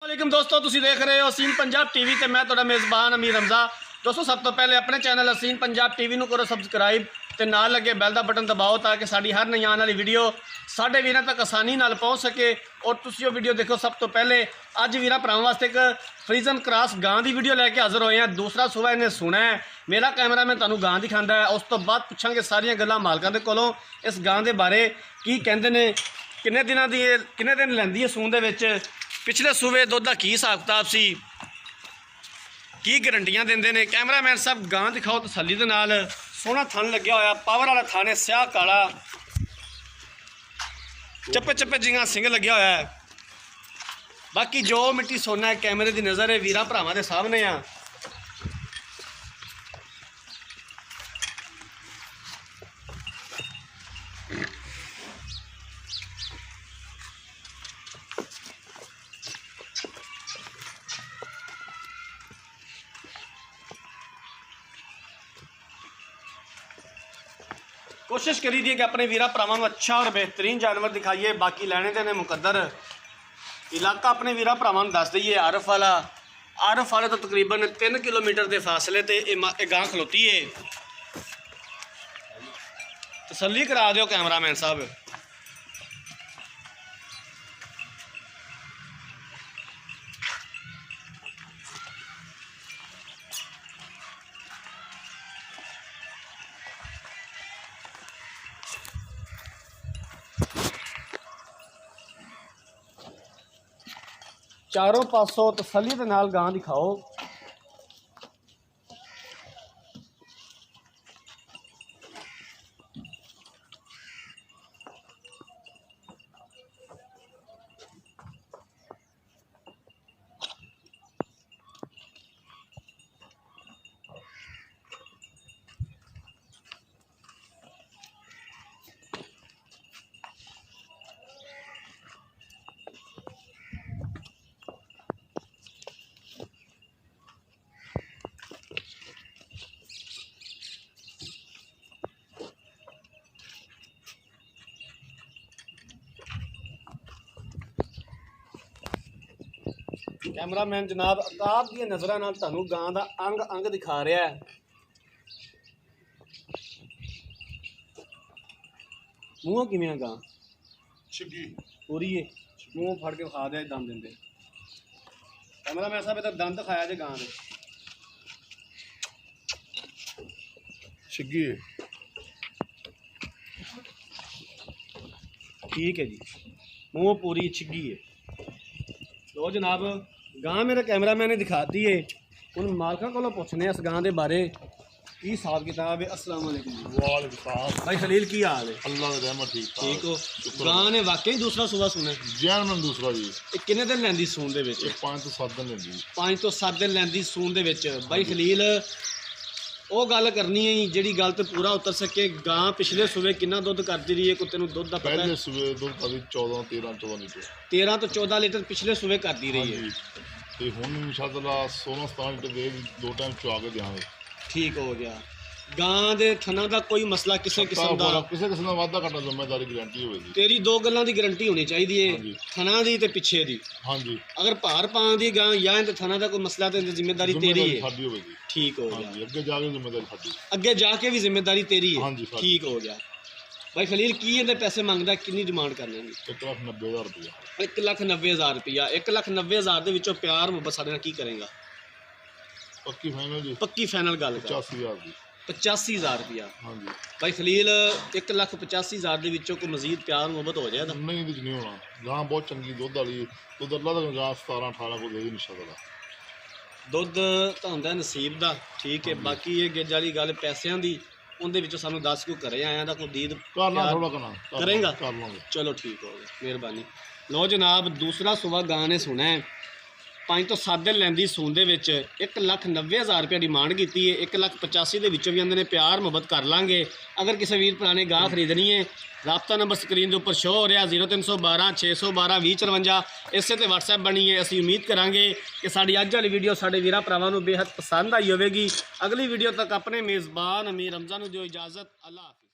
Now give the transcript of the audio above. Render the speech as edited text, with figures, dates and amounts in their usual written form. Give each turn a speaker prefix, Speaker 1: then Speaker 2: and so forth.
Speaker 1: वालेकुम दोस्तों, तुसी देख रहे हो असीम पंजाब टीवी ते मैं तुहाडा मेज़बान अमीर रमज़ा। दोस्तों, सब तो पहले अपने चैनल असीम पंजाब टीवी नूं करो सबसक्राइब ते नाल लगे बैल दा बटन दबाओ ताकि साडी हर नई आने वाली वीडियो साडे वीरां तक आसानी नाल पहुँच सके और तुसी वो वीडियो देखो। सब तो पहले अज वीरां भरावां वास्ते एक फ्रीजन क्रॉस गां की वीडियो लैके हाज़र होए हैं। दूसरा सूबा इन्हें सुना है, मेरा कैमरा मैं तुहानूं गां दिखांदा है। उस तो बाद पुछांगे सारियां गल्लां मालकां दे कोलों इस गां दे बारे, की कहंदे ने, किन्ने दिन लैंदी है सून दे विच, पिछले सूबे दुध का की हिसाब किताब सी, की गारंटियां देंदे ने। कैमरामैन साहब गां दिखाओ तसल्ली दे नाल। सोहना थन लग्या होया, पावर वाला थन है, स्याह काला, चप्पे चप्पे जियां सिंह लग्या होया है। बाकी जो मिट्टी सोना है कैमरे की नज़र है वीरां भरावां दे सामने आ। कोशिश करी दी कि अपने वीरा भरावां नूं अच्छा और बेहतरीन जानवर दिखाइए। बाकी लैने देने मुकद्दर। इलाका अपने वीरा भरावां नूं दस दईए आरफ वाले तो तकरीबन 3 किलोमीटर के फासले ते गां खलोती है। तसल्ली करा दिओ कैमरामैन साहब। चारों पासों तसल्ली दे नाल गां दिखाओ। कैमरामैन जनाब अकाब दी नज़रां नाल तुहानूं गां दा अंग अंग दिखा रहा है। मूँह किवें गां
Speaker 2: छिग्गी
Speaker 1: पूरी है, मूँह फड़ के खा दे दम देंदे। कैमरामैन साहब इधर दंद दिखाया जे गां दे।
Speaker 2: छिग्गी है।
Speaker 1: ठीक है जी, मूँह पूरी छिग्गी है। लो जनाब, गां मेरे कैमरामैन ने दिखा दी है। उन मालका को पूछने इस गां के बारे की हिसाब किताब है। अस्सलाम वालेकुम भाई खलील, की हाल है?
Speaker 2: अल्लाह की रहमत
Speaker 1: ठीक हो? गां ने वाकई दूसरा सूबा सुना
Speaker 2: जैन दूसरा जी।
Speaker 1: किन्ने दिन लैंदी सून दे विच?
Speaker 2: 5 तो 7 दिन लैंदी।
Speaker 1: 5 तो 7 दिन लैंदी सून दे विच। भाई खलील, वो गल करनी है जिहड़ी गल तो पूरा उतर सके। गां पिछले सूबे कितना दुध करती रही है? कुत्ते नूं दुध दा पता है?
Speaker 2: पहले सूबे दुध कभी 14 लीटर
Speaker 1: 13 तो 14 लीटर पिछले सूबे करती रही है।
Speaker 2: ते हुण इंशाअल्लाह 16-17 लीटर दे 2 टाइम चुआ के देंगे।
Speaker 1: ठीक हो गया। गां दे थना दा कोई मसला किसी किस्म दा?
Speaker 2: किसी किस्म दा वादा घाटा जिम्मेदारी गारंटी होगी।
Speaker 1: तेरी दो गल्लां दी गारंटी होनी चाहिए, थना दी ते पिछे दी।
Speaker 2: हाँ जी।
Speaker 1: अगर भार पान दी गां या ते थना दा कोई मसला ते जिम्मेदारी तेरी है।
Speaker 2: साडी होगी।
Speaker 1: ठीक हो गया।
Speaker 2: अगे जाके जिम्मेदारी साडी।
Speaker 1: अगे जाके भी जिम्मेदारी तेरी है।
Speaker 2: हाँ जी।
Speaker 1: ठीक हो गया। भाई खलील, की इहदे पैसे मंगदा, कितनी डिमांड करने दी?
Speaker 2: 1,90,000 रुपया।
Speaker 1: 1,90,000 रुपया। 1,90,000 दे विचों प्यार मुहब्बत साडे नाल की करेगा?
Speaker 2: पक्की फाइनल जी।
Speaker 1: पक्की फाइनल गल कर।
Speaker 2: 85,000 दी।
Speaker 1: 85,000 रुपया।
Speaker 2: हाँ जी।
Speaker 1: भाई खलील, 1,85,000 दे विचों कोई मजीद प्यार मुहब्बत हो जाएगा?
Speaker 2: नहीं कुछ नहीं होना। गां बहुत चंगी दुध वाली, दुध अल्लाह का गां 17-18 को देगी इंशाअल्लाह।
Speaker 1: दुध तो होंदा नसीब दा, ठीक है। बाकी ये गिज वाली गल पैसों की, उनके विचों सानू 10 को घरे आया दा कोई दीद
Speaker 2: करना थोड़ा करना
Speaker 1: करेगा?
Speaker 2: कर लूँगा।
Speaker 1: चलो ठीक हो गया, मेहरबानी। लो जनाब, दूसरा सूबा गां ने सुना है। 5 तो 7 दिन लैंदी सून दे विच 1,90,000 रुपया डिमांड की है। 1,85,000 दे विचों भी आंदे ने प्यार मुहब्बत कर लांगे। अगर किसी वीर भरा ने गां खरीदनी है, राबता नंबर स्क्रीन के उपर शो हो रहा 0312 612 2054। इसे तो WhatsApp बनी है। असी उम्मीद करांगे कि साड़ी अज वाली वीडियो साडे वीरां भरावां नूं बेहद पसंद आई होवेगी। अगली वीडियो तक अपने मेज़बान अमीर रमज़ा नूं दिओ इजाज़त। अल्लाह हाफ़िज़।